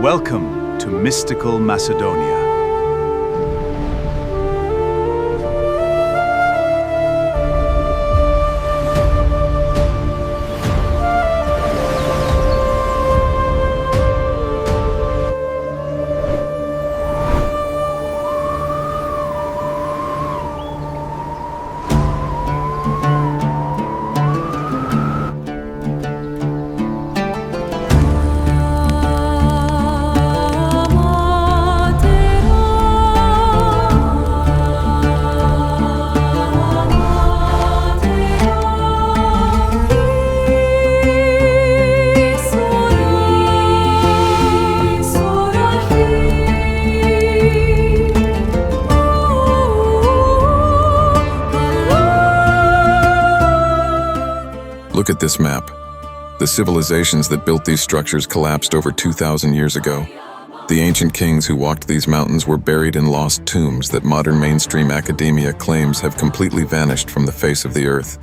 Welcome to mystical Macedonia. Look at this map. The civilizations that built these structures collapsed over 2,000 years ago. The ancient kings who walked these mountains were buried in lost tombs that modern mainstream academia claims have completely vanished from the face of the earth.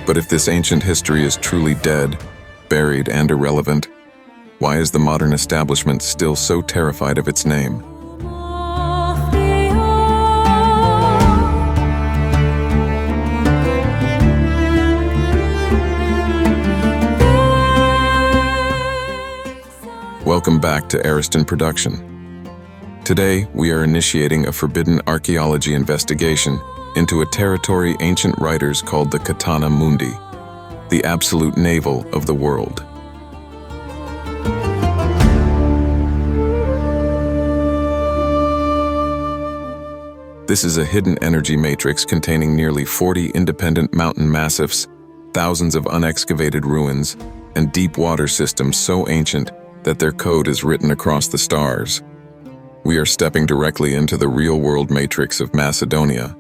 But if this ancient history is truly dead, buried, and irrelevant, why is the modern establishment still so terrified of its name? Welcome back to Ariston Production. Today, we are initiating a forbidden archaeology investigation into a territory ancient writers called the Katana Mundi, the absolute navel of the world. This is a hidden energy matrix containing nearly 40 independent mountain massifs, thousands of unexcavated ruins, and deep water systems so ancient that their code is written across the stars. We are stepping directly into the real-world matrix of Macedonia.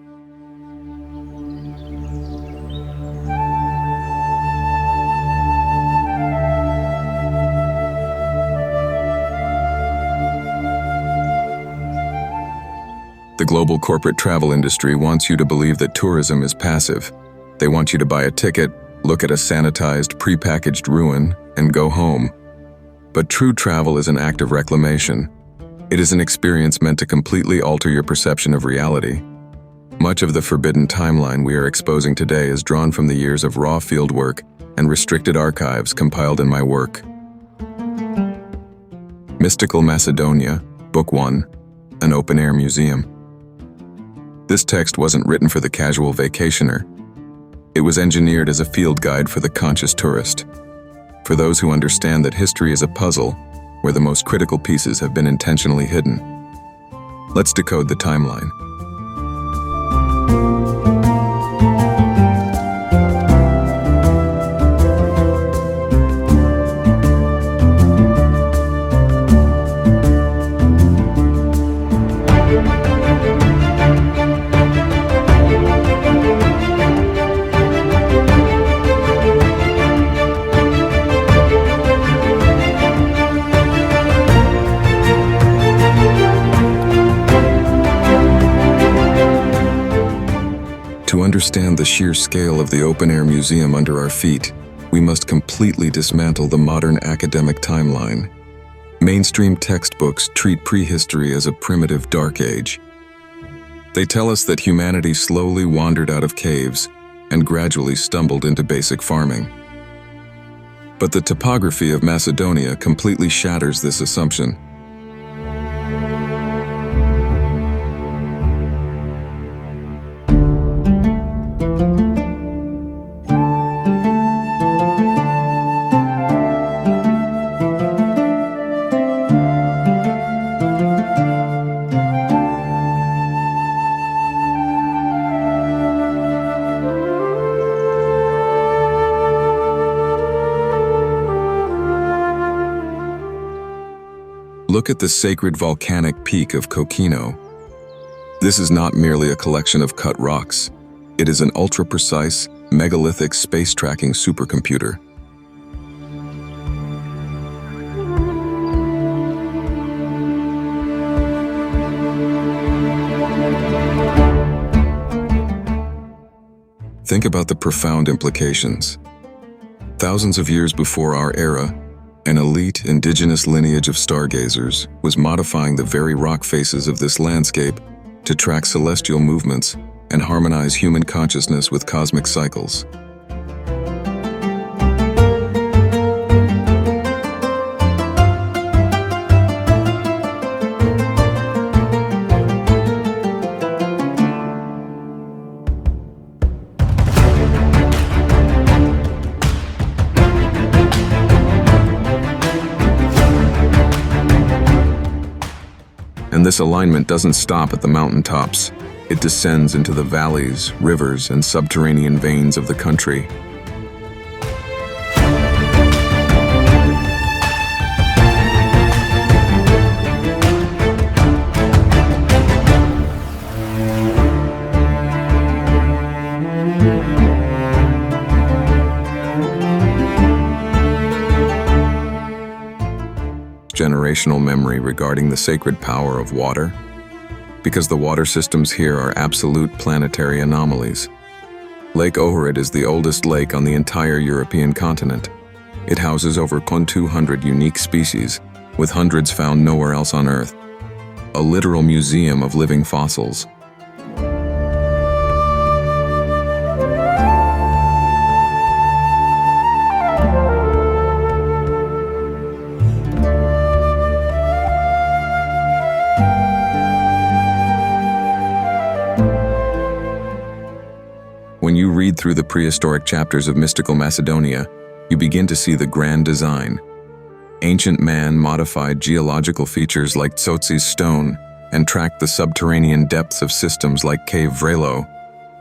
The global corporate travel industry wants you to believe that tourism is passive. They want you to buy a ticket, look at a sanitized, prepackaged ruin, and go home. But true travel is an act of reclamation. It is an experience meant to completely alter your perception of reality. Much of the forbidden timeline we are exposing today is drawn from the years of raw fieldwork and restricted archives compiled in my work. Mystical Macedonia, Book 1, an open-air museum. This text wasn't written for the casual vacationer. It was engineered as a field guide for the conscious tourist. For those who understand that history is a puzzle, where the most critical pieces have been intentionally hidden. Let's decode the timeline. To understand the sheer scale of the open-air museum under our feet, we must completely dismantle the modern academic timeline. Mainstream textbooks treat prehistory as a primitive dark age. They tell us that humanity slowly wandered out of caves and gradually stumbled into basic farming. But the topography of Macedonia completely shatters this assumption. Look at the sacred volcanic peak of Kokino. This is not merely a collection of cut rocks. It is an ultra-precise, megalithic space-tracking supercomputer. Think about the profound implications. Thousands of years before our era, an elite indigenous lineage of stargazers was modifying the very rock faces of this landscape to track celestial movements and harmonize human consciousness with cosmic cycles. And this alignment doesn't stop at the mountaintops. It descends into the valleys, rivers, and subterranean veins of the country. Generational memory regarding the sacred power of water, because the water systems here are absolute planetary anomalies. Lake Ohrid is the oldest lake on the entire European continent. It houses over 200 unique species, with hundreds found nowhere else on Earth. A literal museum of living fossils. When you read through the prehistoric chapters of mystical Macedonia, you begin to see the grand design. Ancient man modified geological features like Tsotsis stone and tracked the subterranean depths of systems like Cave Vrelo,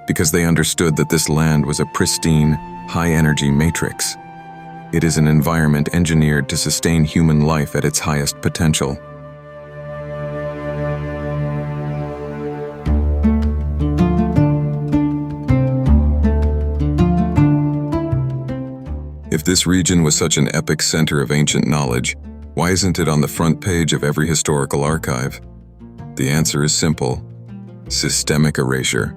because they understood that this land was a pristine, high-energy matrix. It is an environment engineered to sustain human life at its highest potential. If this region was such an epic center of ancient knowledge, why isn't it on the front page of every historical archive? The answer is simple: systemic erasure.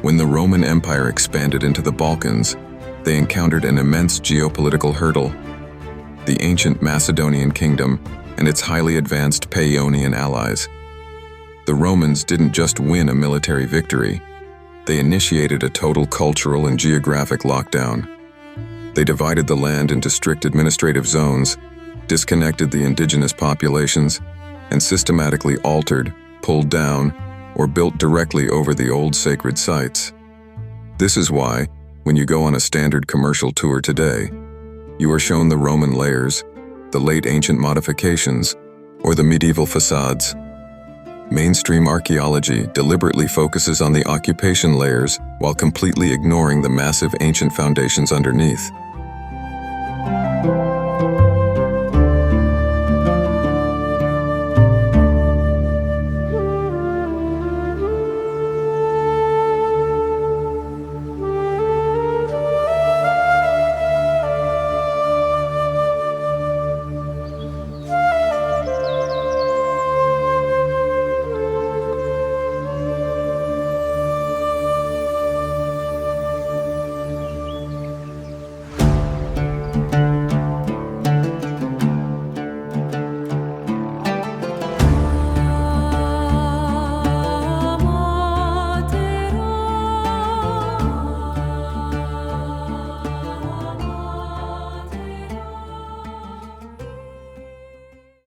When the Roman Empire expanded into the Balkans, they encountered an immense geopolitical hurdle: the ancient Macedonian kingdom and its highly advanced Paeonian allies. The Romans didn't just win a military victory, they initiated a total cultural and geographic lockdown. They divided the land into strict administrative zones, disconnected the indigenous populations, and systematically altered, pulled down, or built directly over the old sacred sites. This is why, when you go on a standard commercial tour today, you are shown the Roman layers, the late ancient modifications, or the medieval facades. Mainstream archaeology deliberately focuses on the occupation layers while completely ignoring the massive ancient foundations underneath.